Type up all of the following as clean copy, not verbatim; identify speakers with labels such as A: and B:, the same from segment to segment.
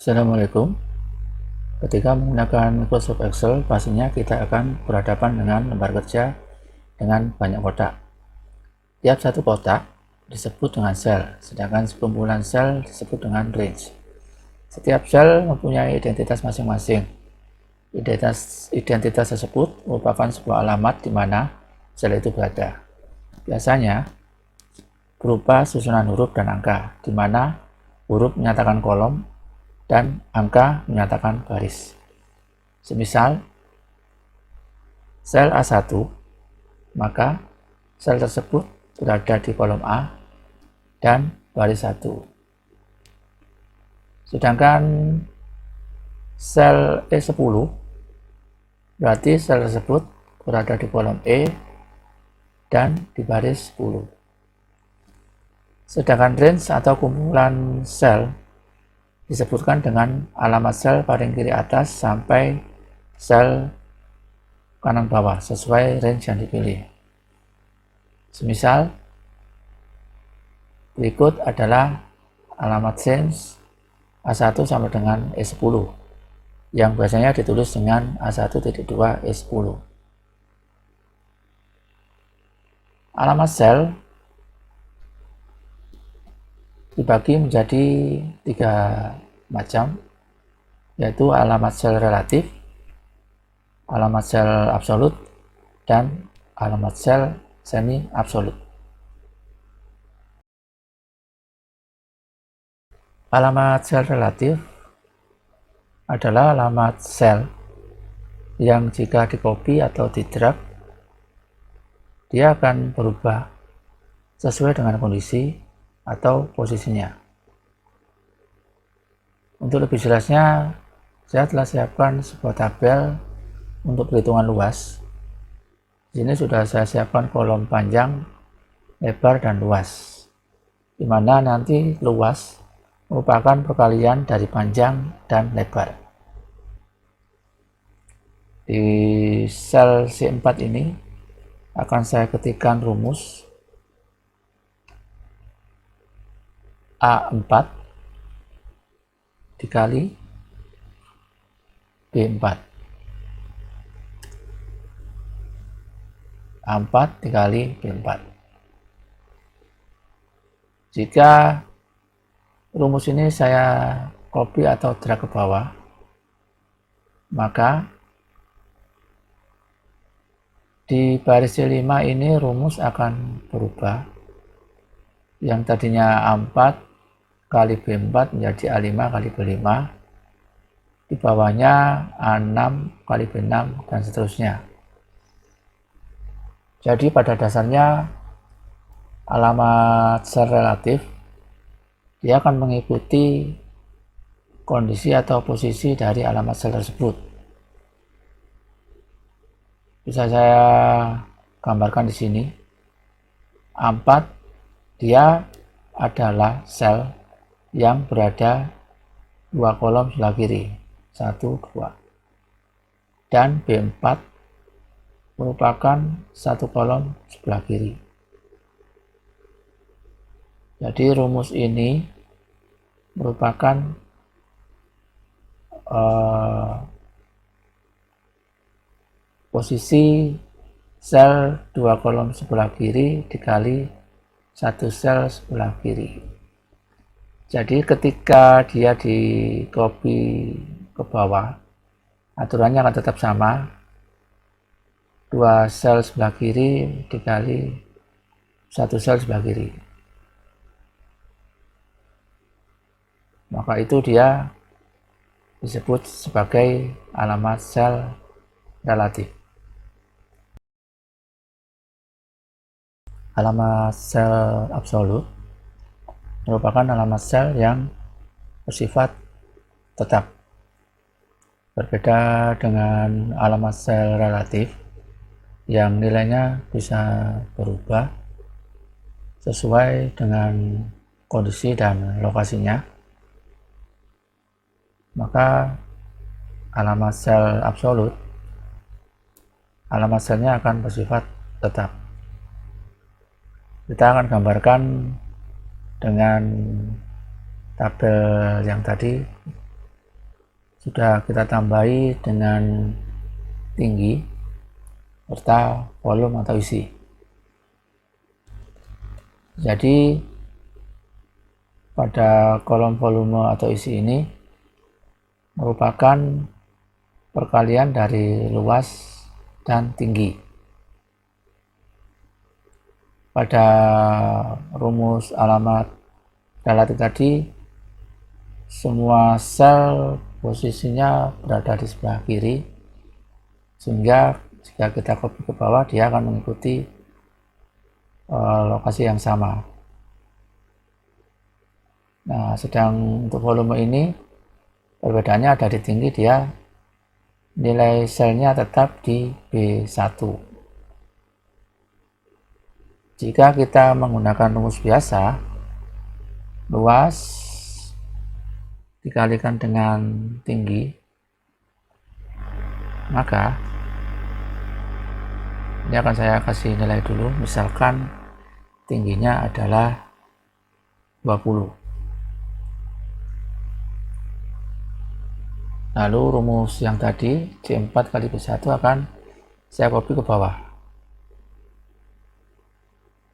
A: Assalamualaikum. Ketika menggunakan Microsoft Excel, pastinya kita akan berhadapan dengan lembar kerja dengan banyak kotak. Tiap satu kotak disebut dengan sel, sedangkan sekumpulan sel disebut dengan range. Setiap sel mempunyai identitas masing-masing. Identitas tersebut merupakan sebuah alamat di mana sel itu berada. Biasanya berupa susunan huruf dan angka, di mana huruf menyatakan kolom dan angka menyatakan baris. Semisal sel A1, maka sel tersebut berada di kolom A dan baris 1. Sedangkan sel E10 berarti sel tersebut berada di kolom E dan di baris 10. Sedangkan range atau kumpulan sel disebutkan dengan alamat sel paling kiri atas sampai sel kanan bawah sesuai range yang dipilih. Semisal berikut adalah alamat range A1 sampai dengan E10 yang biasanya ditulis dengan A1.2 E10. Alamat sel dibagi menjadi 3 macam, yaitu alamat sel relatif, alamat sel absolut, dan alamat sel semi absolut. Alamat sel relatif adalah alamat sel yang jika di-copy atau di-drag, dia akan berubah sesuai dengan kondisi atau posisinya. Untuk lebih jelasnya, saya telah siapkan sebuah tabel untuk perhitungan luas. Di sini sudah saya siapkan kolom panjang, lebar, dan luas, di mana nanti luas merupakan perkalian dari panjang dan lebar. Di sel C4 ini akan saya ketikkan rumus A4 dikali B4. A4 dikali B4. Jika rumus ini saya copy atau drag ke bawah, maka di baris C5 ini rumus akan berubah. Yang tadinya A4 kali B4 menjadi A5 kali B5, di bawahnya A6 kali B6, dan seterusnya. Jadi pada dasarnya alamat sel relatif dia akan mengikuti kondisi atau posisi dari alamat sel tersebut. Bisa saya gambarkan di sini. A4 dia adalah sel yang berada 2 kolom sebelah kiri, 1, 2. Dan B4 merupakan 1 kolom sebelah kiri. Jadi rumus ini merupakan posisi sel 2 kolom sebelah kiri dikali 1 sel sebelah kiri. Jadi ketika dia di copy ke bawah, aturannya akan tetap sama, 2 sel sebelah kiri dikali 1 sel sebelah kiri. Maka itu dia disebut sebagai alamat sel relatif. Alamat sel absolut merupakan alamat sel yang bersifat tetap. Berbeda dengan alamat sel relatif yang nilainya bisa berubah sesuai dengan kondisi dan lokasinya, maka alamat sel absolut, alamat selnya akan bersifat tetap. Kita akan gambarkan dengan tabel yang tadi sudah kita tambahi dengan tinggi serta volume atau isi. Jadi pada kolom volume atau isi ini merupakan perkalian dari luas dan tinggi. Pada rumus alamat relatif tadi, semua sel posisinya berada di sebelah kiri, sehingga jika kita copy ke bawah dia akan mengikuti lokasi yang sama. Nah, sedang untuk volume ini perbedaannya ada di tinggi, dia nilai selnya tetap di B1. Jika kita menggunakan rumus biasa, luas dikalikan dengan tinggi, maka ini akan saya kasih nilai dulu, misalkan tingginya adalah 20. Lalu rumus yang tadi C4 kali B1 akan saya copy ke bawah,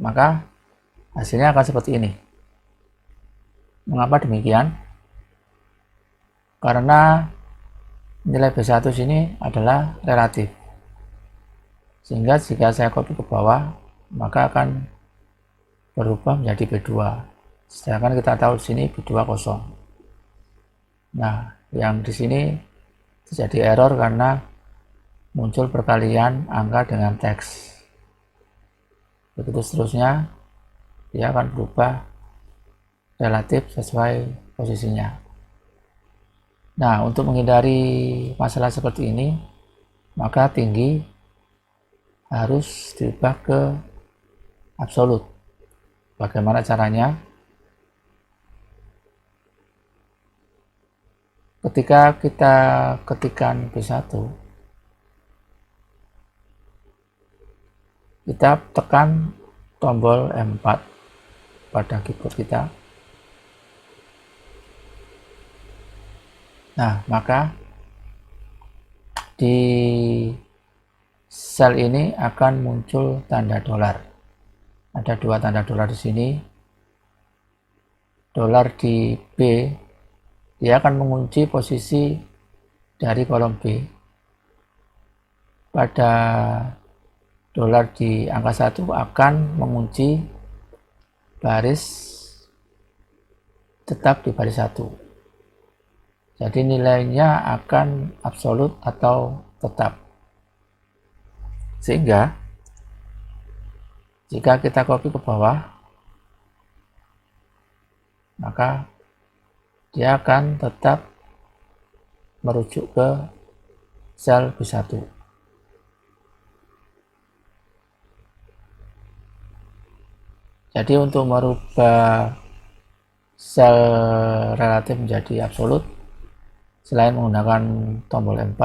A: maka hasilnya akan seperti ini. Mengapa demikian? Karena nilai B1 sini adalah relatif, sehingga jika saya copy ke bawah maka akan berubah menjadi B2, sedangkan kita tahu di sini B2 kosong. Nah, yang di sini terjadi error karena muncul perkalian angka dengan teks. Begitu seterusnya, dia akan berubah relatif sesuai posisinya. Nah, untuk menghindari masalah seperti ini, maka tinggi harus diubah ke absolut. Bagaimana caranya? Ketika kita ketikkan B1, kita tekan tombol M4 pada keyboard kita. Nah, maka di sel ini akan muncul tanda dolar. Ada dua tanda dolar di sini. Dolar di B, dia akan mengunci posisi dari kolom B. Pada dolar di angka 1 akan mengunci baris tetap di baris 1. Jadi nilainya akan absolut atau tetap. Sehingga jika kita copy ke bawah, maka dia akan tetap merujuk ke sel B1. Jadi untuk merubah sel relatif menjadi absolut, selain menggunakan tombol M4,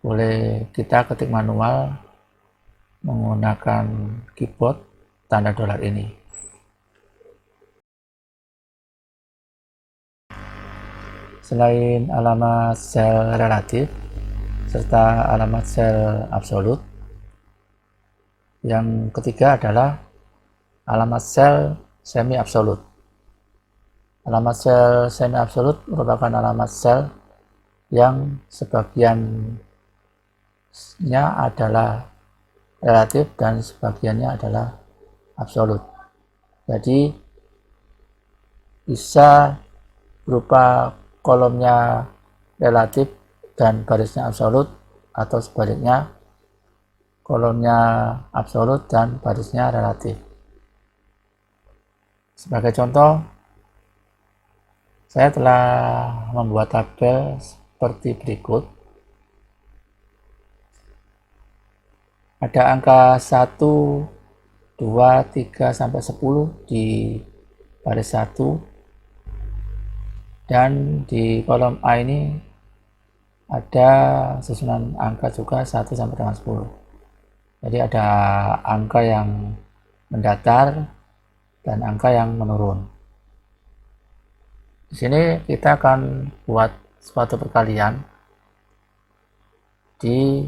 A: boleh kita ketik manual menggunakan keyboard tanda dolar ini. Selain alamat sel relatif serta alamat sel absolut, yang ketiga adalah alamat sel semi absolut. Alamat sel semi absolut merupakan alamat sel yang sebagiannya adalah relatif dan sebagiannya adalah absolut. Jadi bisa berupa kolomnya relatif dan barisnya absolut, atau sebaliknya kolomnya absolut dan barisnya relatif. Sebagai contoh, saya telah membuat tabel seperti berikut. Ada angka 1, 2, 3, sampai 10 di baris 1, dan di kolom A ini ada susunan angka juga 1 sampai dengan 10. Jadi ada angka yang mendatar dan angka yang menurun. Di sini kita akan buat suatu perkalian di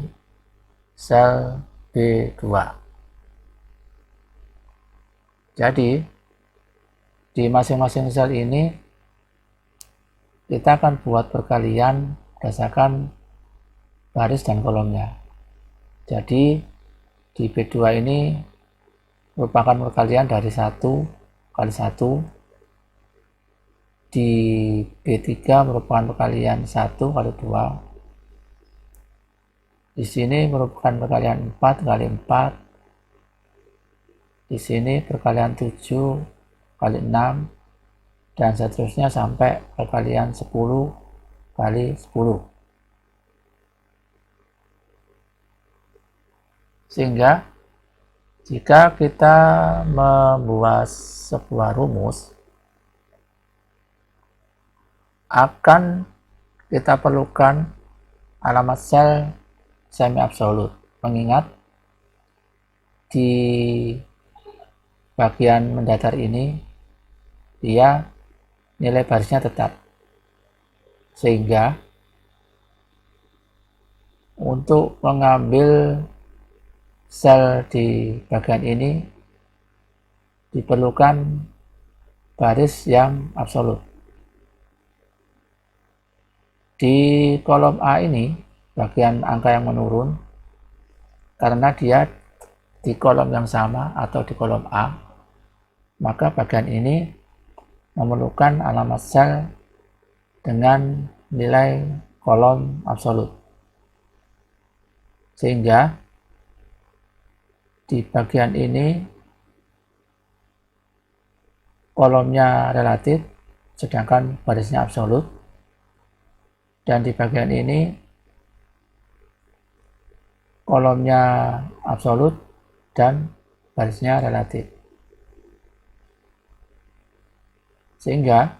A: sel B2. Jadi di masing-masing sel ini kita akan buat perkalian berdasarkan baris dan kolomnya. Jadi di B2 ini merupakan perkalian dari 1 kali 1. Di B3 merupakan perkalian 1 kali 2. Di sini merupakan perkalian 4 kali 4. Di sini perkalian 7 kali 6 dan seterusnya sampai perkalian 10 kali 10. Sehingga jika kita membuat sebuah rumus, akan kita perlukan alamat sel semi absolut, mengingat di bagian mendatar ini dia nilai barisnya tetap, sehingga untuk mengambil sel di bagian ini diperlukan baris yang absolut. Di kolom A ini bagian angka yang menurun karena dia di kolom yang sama atau di kolom A, maka bagian ini memerlukan alamat sel dengan nilai kolom absolut, sehingga di bagian ini kolomnya relatif sedangkan barisnya absolut, dan di bagian ini kolomnya absolut dan barisnya relatif. Sehingga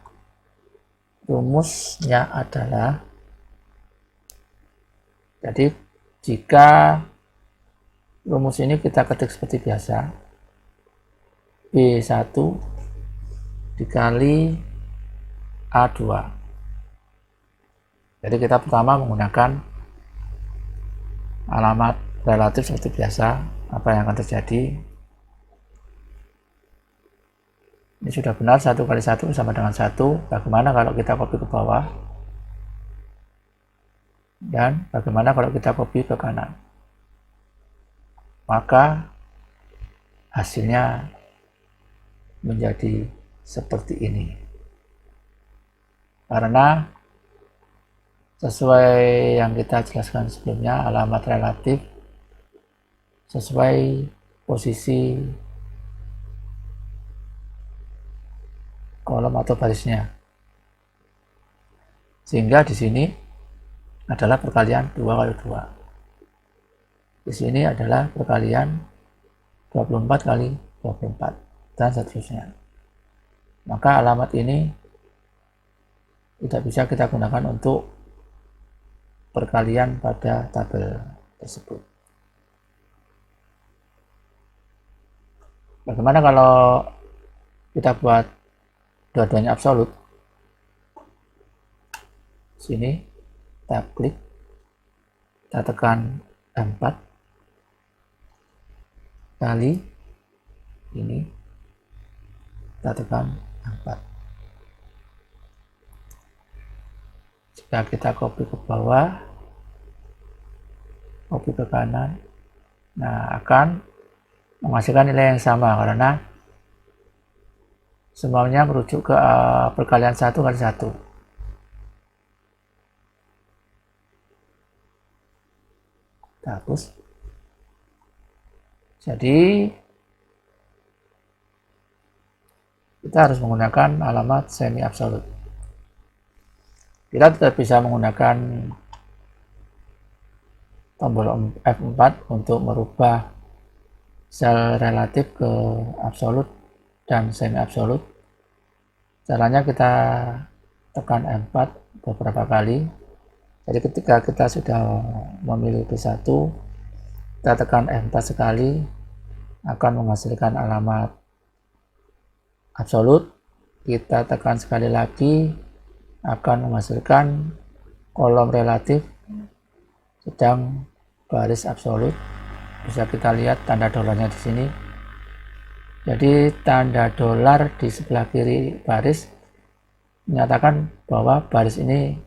A: rumusnya adalah, jadi jika rumus ini kita ketik seperti biasa, B1 dikali A2. Jadi kita pertama menggunakan alamat relatif seperti biasa. Apa yang akan terjadi? Ini sudah benar, 1 kali 1 sama dengan 1. Bagaimana kalau kita copy ke bawah? Dan bagaimana kalau kita copy ke kanan? Maka hasilnya menjadi seperti ini. Karena sesuai yang kita jelaskan sebelumnya, alamat relatif sesuai posisi kolom atau barisnya. Sehingga di sini adalah perkalian 2 kali 2. Di sini adalah perkalian 24 kali 24 dan seterusnya. Maka alamat ini tidak bisa kita gunakan untuk perkalian pada tabel tersebut. Bagaimana kalau kita buat dua-duanya absolut? Sini kita klik, kita tekan M4 kali ini, kita tekan M4. Jika kita copy ke bawah, copy ke kanan, nah akan menghasilkan nilai yang sama karena semuanya merujuk ke perkalian 1 kali 1. Kita hapus. Jadi kita harus menggunakan alamat semi absolut. Kita tidak bisa menggunakan tombol F4 untuk merubah sel relatif ke absolut dan semi absolut. Caranya kita tekan M4 beberapa kali. Jadi ketika kita sudah memilih B1, kita tekan M4 sekali, akan menghasilkan alamat absolut. Kita tekan sekali lagi, akan menghasilkan kolom relatif, sedang baris absolut. Bisa kita lihat tanda dolarnya di sini. Jadi tanda dolar di sebelah kiri baris menyatakan bahwa baris ini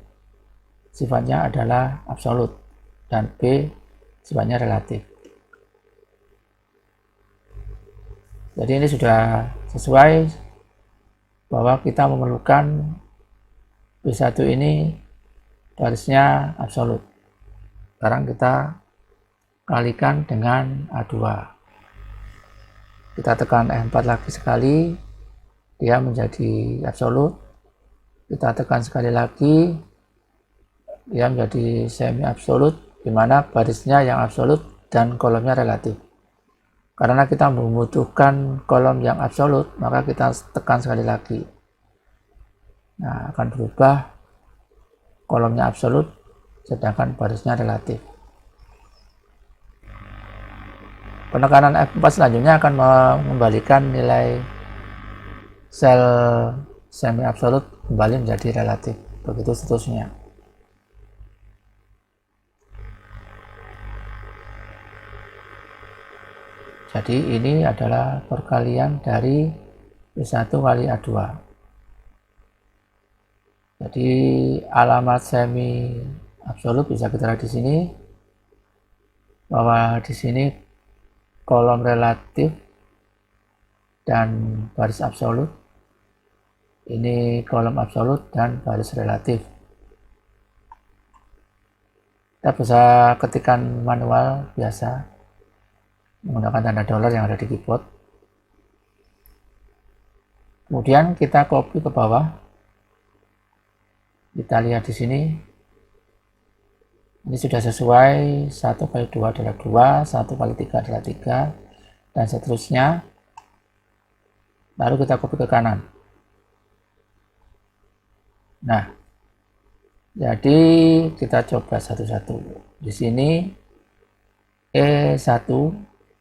A: sifatnya adalah absolut dan B sifatnya relatif. Jadi ini sudah sesuai bahwa kita memerlukan B1 ini barisnya absolut. Sekarang kita kalikan dengan A2. Kita tekan F4 lagi sekali, dia menjadi absolut. Kita tekan sekali lagi, dia menjadi semi absolut, di mana barisnya yang absolut dan kolomnya relatif. Karena kita membutuhkan kolom yang absolut, maka kita tekan sekali lagi. Nah, akan berubah kolomnya absolut, sedangkan barisnya relatif. Penekanan F4 selanjutnya akan mengembalikan nilai sel semi absolut kembali menjadi relatif. Begitu seterusnya. Jadi ini adalah perkalian dari B1 kali A2. Jadi alamat semi absolut bisa kita lihat di sini, bahwa di sini kolom relatif dan baris absolut, ini kolom absolut dan baris relatif. Kita bisa ketikkan manual biasa menggunakan tanda dolar yang ada di keyboard. Kemudian kita copy ke bawah. Kita lihat di sini. Ini sudah sesuai, 1 kali 2 adalah 2, 1 kali 3 adalah 3, dan seterusnya. Lalu kita copy ke kanan. Nah, jadi kita coba satu-satu. Di sini E1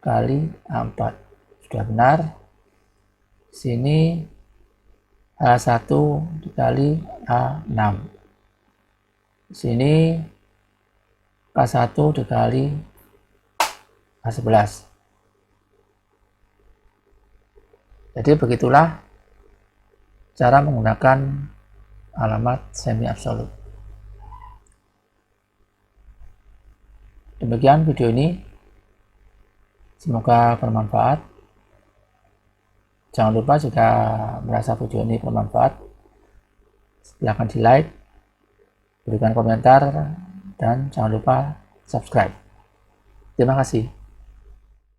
A: kali A4 sudah benar. Di sini A1 dikali A6. Di sini K1 dikali A11. Jadi begitulah cara menggunakan alamat semi absolut. Demikian video ini, semoga bermanfaat. Jangan lupa jika merasa video ini bermanfaat, silahkan di like, berikan komentar, dan jangan lupa subscribe. Terima kasih.